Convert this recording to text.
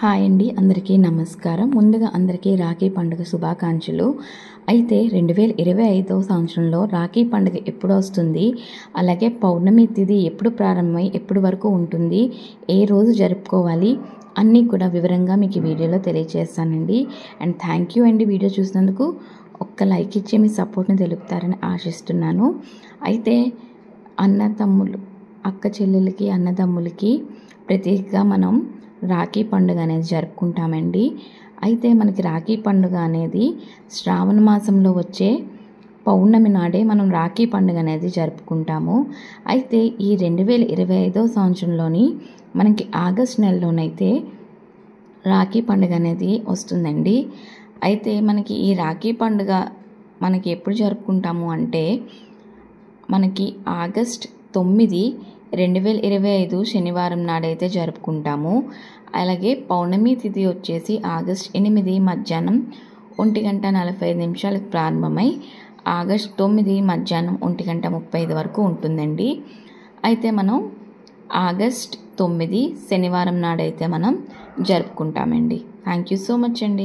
Hi అండి, అందరికీ నమస్కారం. ముందుగా అందరికీ రాఖీ పండుగ శుభాకాంక్షలు. అయితే 2025వ సంవత్సరంలో రాఖీ పండుగ ఎప్పుడు వస్తుంది, అలాగే పౌర్ణమి తిథి ఎప్పుడు ప్రారంభమై ఎప్పుడు వరకు ఉంటుంది, ఏ రోజు జరుపుకోవాలి అన్నీ కూడా వివరంగా మీకు ఈ వీడియోలో తెలియజేస్తానండి. అండ్ థ్యాంక్ యూ అండి, వీడియో చూసినందుకు. ఒక్క లైక్ ఇచ్చి మీ సపోర్ట్ని తెలుపుతారని ఆశిస్తున్నాను. అయితే అన్నతమ్ములు, అక్క చెల్లెలకి, అన్నదమ్ములకి ప్రత్యేకంగా మనం రాఖీ పండుగ అనేది జరుపుకుంటామండి. అయితే మనకి రాఖీ పండుగ అనేది శ్రావణ మాసంలో వచ్చే పౌర్ణమి నాడే మనం రాఖీ పండుగ అనేది జరుపుకుంటాము. అయితే ఈ 2025వ సంవత్సరంలోని మనకి ఆగస్ట్ నెలలోనైతే రాఖీ పండుగ అనేది వస్తుందండి. అయితే మనకి ఈ రాఖీ పండుగ మనకి ఎప్పుడు జరుపుకుంటాము అంటే మనకి ఆగస్ట్ 9, 2025 శనివారం నాడైతే జరుపుకుంటాము. అలాగే పౌర్ణమి తిథి వచ్చేసి ఆగస్ట్ 8 మధ్యాహ్నం 1:45 ప్రారంభమై ఆగస్ట్ 9 మధ్యాహ్నం 1:35 వరకు ఉంటుందండి. అయితే మనం ఆగస్ట్ 9 శనివారం నాడైతే మనం జరుపుకుంటామండి. థ్యాంక్ యూ సో మచ్ అండి.